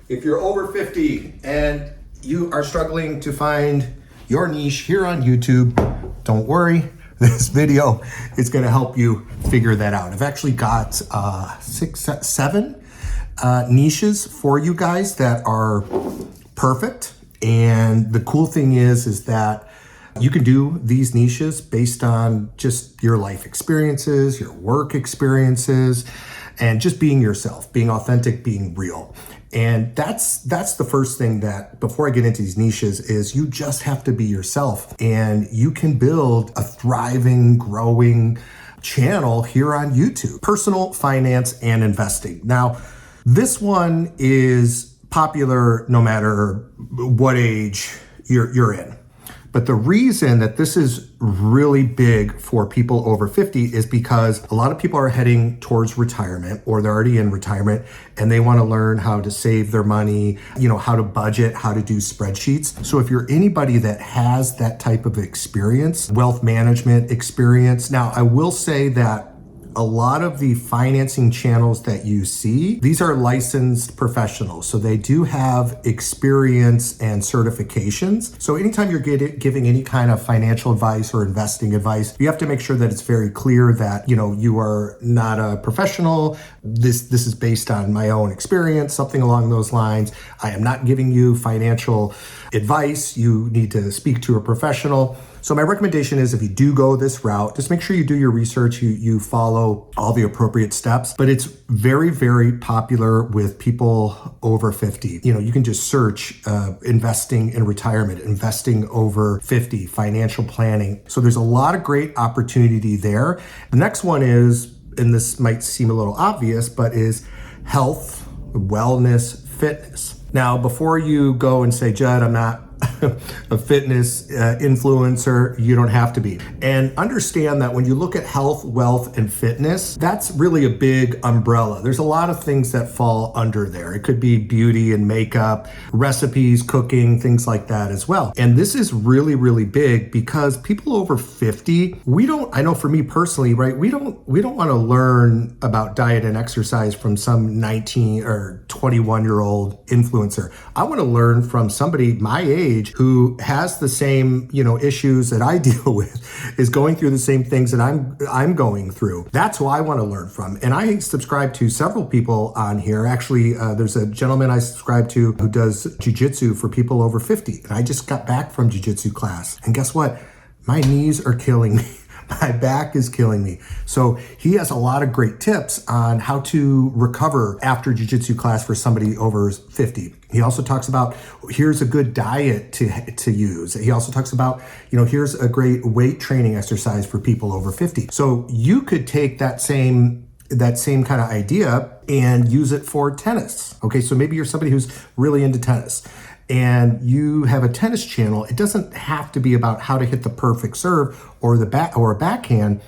If you're over 50 and you are struggling to find your niche here on YouTube, don't worry. This video is going to help you figure that out. I've actually got 7 niches for you guys that are perfect. And the cool thing is that you can do these niches based on just your life experiences, your work experiences, and just being yourself, being authentic, being real. And that's the first thing that, before I get into these niches, is you just have to be yourself, and you can build a thriving, growing channel here on YouTube. Personal finance and investing. Now, this one is popular no matter what age you're in. But the reason that this is really big for people over 50 is because a lot of people are heading towards retirement, or they're already in retirement, and they want to learn how to save their money, how to budget, how to do spreadsheets. So if you're anybody that has that type of experience, wealth management experience. Now, I will say that a lot of the financing channels that you see, these are licensed professionals. So they do have experience and certifications. So anytime you're giving any kind of financial advice or investing advice, you have to make sure that it's very clear that, you are not a professional. This is based on my own experience, something along those lines. I am not giving you financial advice. You need to speak to a professional. So my recommendation is, if you do go this route, just make sure you do your research, you follow all the appropriate steps. But it's very, very popular with people over 50. You can just search investing in retirement, investing over 50, financial planning. So there's a lot of great opportunity there. The next one is, and this might seem a little obvious, but is health, wellness, fitness. Now, before you go and say, Judd, I'm not a fitness influencer, you don't have to be. And understand that when you look at health, wealth, and fitness, that's really a big umbrella. There's a lot of things that fall under there. It could be beauty and makeup, recipes, cooking, things like that as well. And this is really, really big because people over 50, I know for me personally, right, we don't want to learn about diet and exercise from some 19 or 21-year-old influencer. I want to learn from somebody my age who has the same, issues that I deal with, is going through the same things that I'm going through. That's who I want to learn from. And I subscribe to several people on here. Actually, there's a gentleman I subscribe to who does jiu-jitsu for people over 50. And I just got back from jiu-jitsu class. And guess what? My knees are killing me. My back is killing me. So he has a lot of great tips on how to recover after jiu-jitsu class for somebody over 50. He also talks about, here's a good diet to use. He also talks about, here's a great weight training exercise for people over 50. So you could take that same kind of idea and use it for tennis. Okay, so maybe you're somebody who's really into tennis and you have a tennis channel. It doesn't have to be about how to hit the perfect serve or a backhand.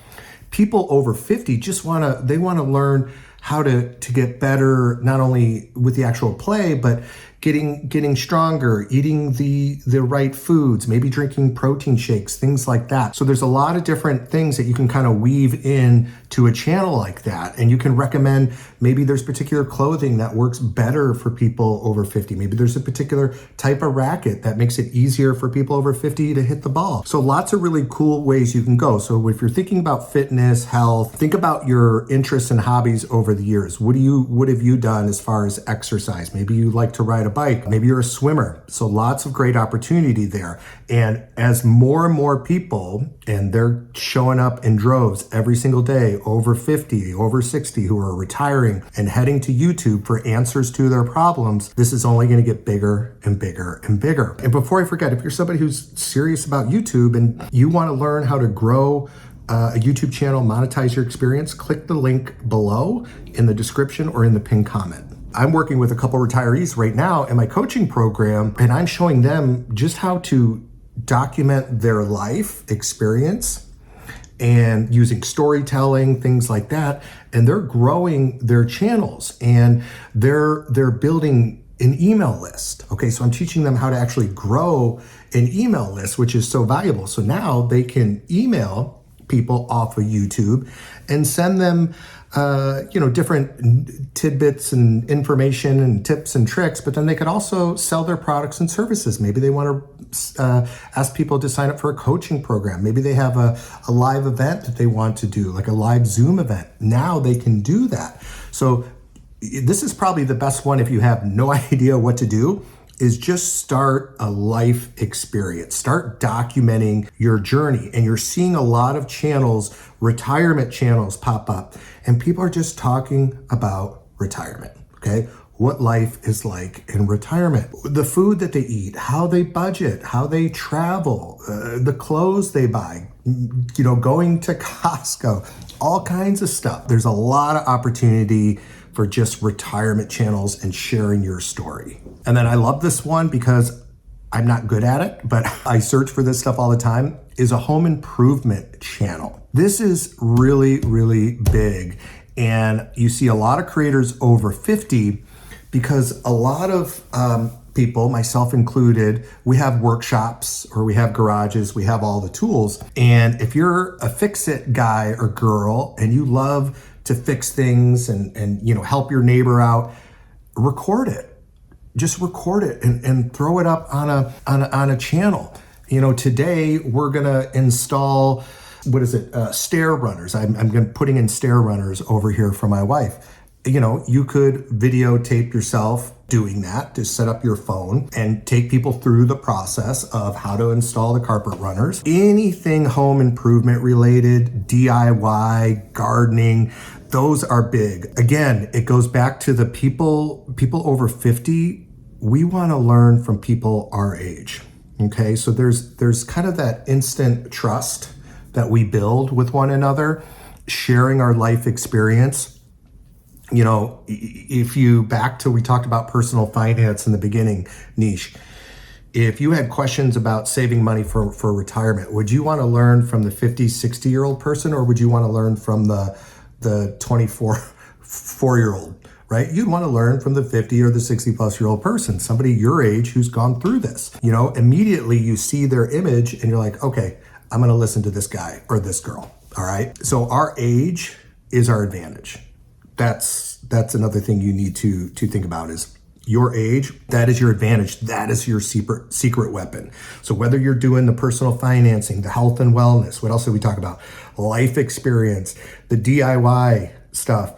People over 50 just want to learn how to get better, not only with the actual play, but getting stronger, eating the right foods, maybe drinking protein shakes, things like that. So there's a lot of different things that you can kind of weave in to a channel like that. And you can recommend, maybe there's particular clothing that works better for people over 50. Maybe there's a particular type of racket that makes it easier for people over 50 to hit the ball. So lots of really cool ways you can go. So if you're thinking about fitness, health, think about your interests and hobbies over the years. What have you done as far as exercise? Maybe you like to ride a bike. Maybe you're a swimmer. So lots of great opportunity there. And as more and more people, and they're showing up in droves every single day, over 50, over 60, who are retiring and heading to YouTube for answers to their problems, this is only going to get bigger and bigger and bigger. And before I forget, if you're somebody who's serious about YouTube and you want to learn how to grow a YouTube channel, monetize your experience, click the link below in the description or in the pinned comment. I'm working with a couple retirees right now in my coaching program, and I'm showing them just how to document their life experience and using storytelling, things like that. And they're growing their channels and they're building an email list. Okay, so I'm teaching them how to actually grow an email list, which is so valuable. So now they can email people off of YouTube and send them different tidbits and information and tips and tricks, but then they could also sell their products and services. Maybe they want to ask people to sign up for a coaching program. Maybe they have a live event that they want to do, like a live Zoom event. Now they can do that. So this is probably the best one if you have no idea what to do, is just start a life experience. Start documenting your journey. And you're seeing a lot of channels, retirement channels pop up, and people are just talking about retirement, okay? What life is like in retirement, the food that they eat, how they budget, how they travel, the clothes they buy, going to Costco, all kinds of stuff. There's a lot of opportunity for just retirement channels and sharing your story. And then I love this one because I'm not good at it, but I search for this stuff all the time, is a home improvement channel. This is really, really big. And you see a lot of creators over 50 because a lot of people, myself included, we have workshops or we have garages, we have all the tools. And if you're a fix-it guy or girl and you love to fix things and help your neighbor out, record it. Just record it and throw it up on a channel. Today we're gonna install, stair runners. I'm putting in stair runners over here for my wife. You could videotape yourself doing that, to set up your phone and take people through the process of how to install the carpet runners. Anything home improvement related, DIY, gardening, those are big. Again, it goes back to the people over 50. We want to learn from people our age. Okay, so there's kind of that instant trust that we build with one another, sharing our life experience. If you we talked about personal finance in the beginning, Niche. If you had questions about saving money for retirement, would you want to learn from the 50, 60-year-old person, or would you want to learn from the 4-year-old, right? You'd want to learn from the 50 or the 60-plus-year-old person, somebody your age who's gone through this. Immediately you see their image and you're like, okay, I'm going to listen to this guy or this girl, all right? So our age is our advantage. That's another thing you need to think about is your age, that is your advantage. That is your secret weapon. So whether you're doing the personal financing, the health and wellness, what else did we talk about? Life experience, the DIY stuff,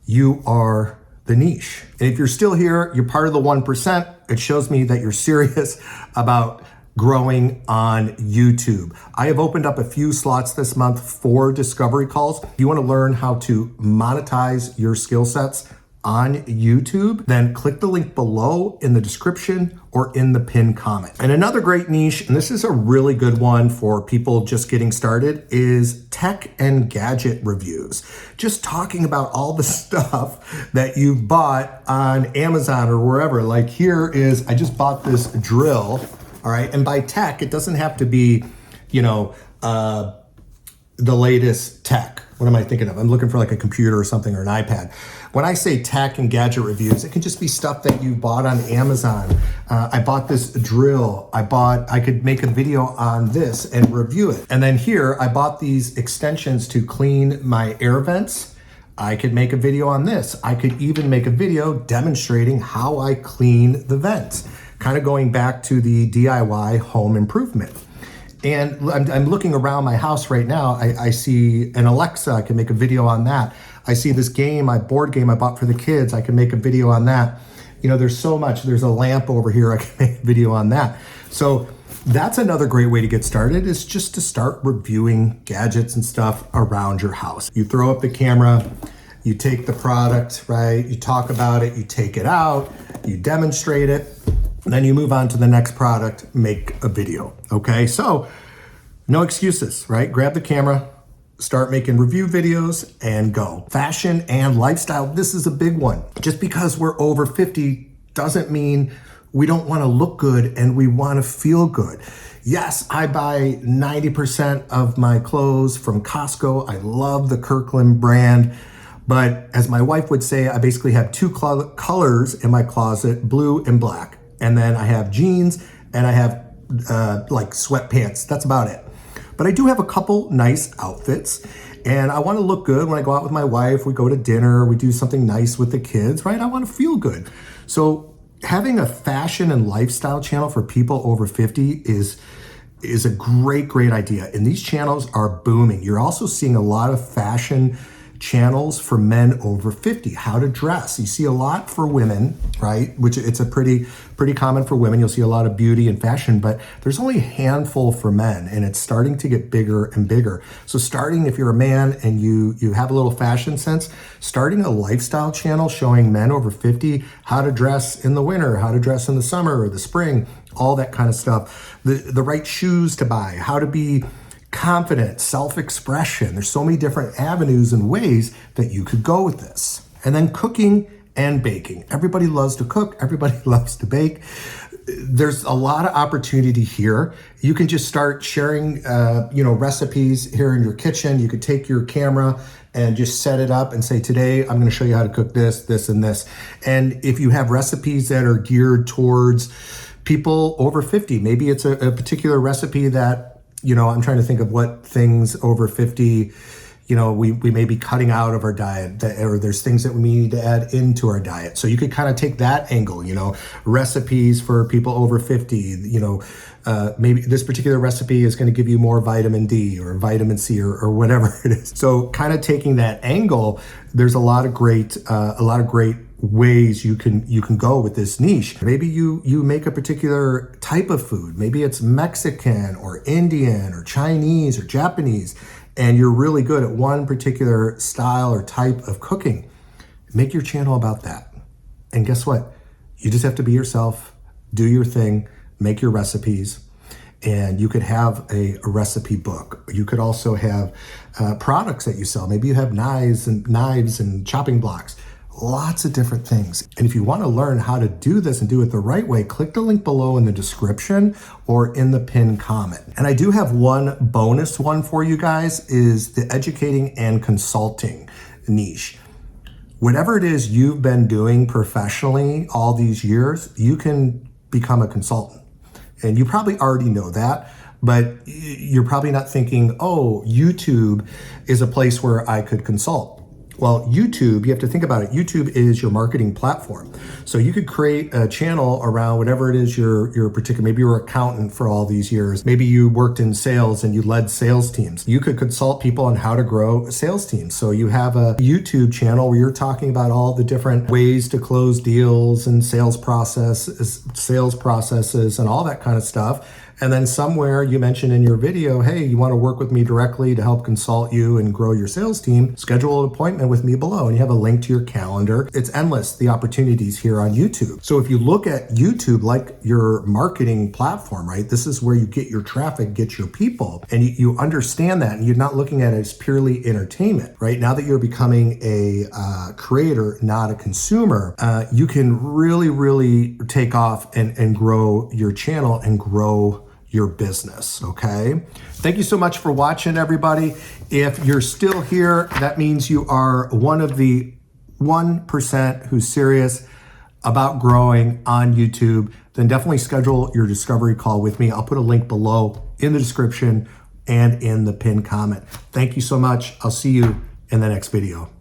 you are the niche. And if you're still here, you're part of the 1%. It shows me that you're serious about growing on YouTube. I have opened up a few slots this month for discovery calls. If you want to learn how to monetize your skill sets on YouTube, then click the link below in the description or in the pinned comment. And another great niche, and this is a really good one for people just getting started, is tech and gadget reviews. Just talking about all the stuff that you've bought on Amazon or wherever. Like here is, I just bought this drill. All right, and by tech, it doesn't have to be, the latest tech. What am I thinking of? I'm looking for like a computer or something or an iPad. When I say tech and gadget reviews, it can just be stuff that you bought on Amazon. I bought this drill. I could make a video on this and review it. And then here, I bought these extensions to clean my air vents. I could make a video on this. I could even make a video demonstrating how I clean the vents. Kind of going back to the DIY home improvement. And I'm looking around my house right now. I see an Alexa. I can make a video on that. I see this board game I bought for the kids. I can make a video on that. There's so much. There's a lamp over here. I can make a video on that. So that's another great way to get started, is just to start reviewing gadgets and stuff around your house. You throw up the camera, you take the product, right? You talk about it, you take it out, you demonstrate it. Then you move on to the next product, make a video, okay? So no excuses, right? Grab the camera, start making review videos and go. Fashion and lifestyle, this is a big one. Just because we're over 50 doesn't mean we don't wanna look good and we wanna feel good. Yes, I buy 90% of my clothes from Costco. I love the Kirkland brand. But as my wife would say, I basically have two colors in my closet, blue and black. And then I have jeans and I have like sweatpants. That's about it. But But I do have a couple nice outfits, and I want to look good when I go out with my wife. We go to dinner, we do something nice with the kids, right? I want to feel good. So having a fashion and lifestyle channel for people over 50 is a great idea. And these channels are booming. You're also seeing a lot of fashion channels for men over 50, how to dress. You see a lot for women, right? Which it's a pretty common for women. You'll see a lot of beauty and fashion, but there's only a handful for men, and it's starting to get bigger and bigger. So starting, if you're a man and you have a little fashion sense, starting a lifestyle channel showing men over 50 how to dress in the winter, how to dress in the summer or the spring, all that kind of stuff. The right shoes to buy, how to be confident, self-expression. There's so many different avenues and ways that you could go with this. And then cooking and baking. Everybody loves to cook. Everybody loves to bake. There's a lot of opportunity here. You can just start sharing, recipes here in your kitchen. You could take your camera and just set it up and say, today I'm going to show you how to cook this, this, and this. And if you have recipes that are geared towards people over 50, maybe it's a particular recipe that, I'm trying to think of what things over 50, we may be cutting out of our diet, or there's things that we need to add into our diet. So you could kind of take that angle, recipes for people over 50, maybe this particular recipe is going to give you more vitamin D or vitamin C or whatever it is. So kind of taking that angle, there's a lot of great ways you can go with this niche. Maybe you make a particular type of food. Maybe it's Mexican or Indian or Chinese or Japanese, and you're really good at one particular style or type of cooking. Make your channel about that. And guess what? You just have to be yourself, do your thing, make your recipes, and you could have a recipe book. You could also have products that you sell. Maybe you have knives and chopping blocks. Lots of different things. And if you want to learn how to do this and do it the right way, click the link below in the description or in the pinned comment. And I do have one bonus one for you guys, is the educating and consulting niche. Whatever it is you've been doing professionally all these years, you can become a consultant. And you probably already know that, but you're probably not thinking, oh, YouTube is a place where I could consult. Well, YouTube, you have to think about it. YouTube is your marketing platform. So you could create a channel around whatever it is your particular, maybe you're an accountant for all these years. Maybe you worked in sales and you led sales teams. You could consult people on how to grow sales teams. So you have a YouTube channel where you're talking about all the different ways to close deals and sales processes and all that kind of stuff. And then somewhere you mentioned in your video, hey, you want to work with me directly to help consult you and grow your sales team, schedule an appointment with me below, and you have a link to your calendar. It's endless, the opportunities here on YouTube. So if you look at YouTube like your marketing platform, right, this is where you get your traffic, get your people, and you understand that, and you're not looking at it as purely entertainment, right? Now that you're becoming a creator, not a consumer, you can really take off and grow your channel and grow your business, okay? Thank you so much for watching, everybody. If you're still here, that means you are one of the 1% who's serious about growing on YouTube. Then definitely schedule your discovery call with me. I'll put a link below in the description and in the pinned comment. Thank you so much. I'll see you in the next video.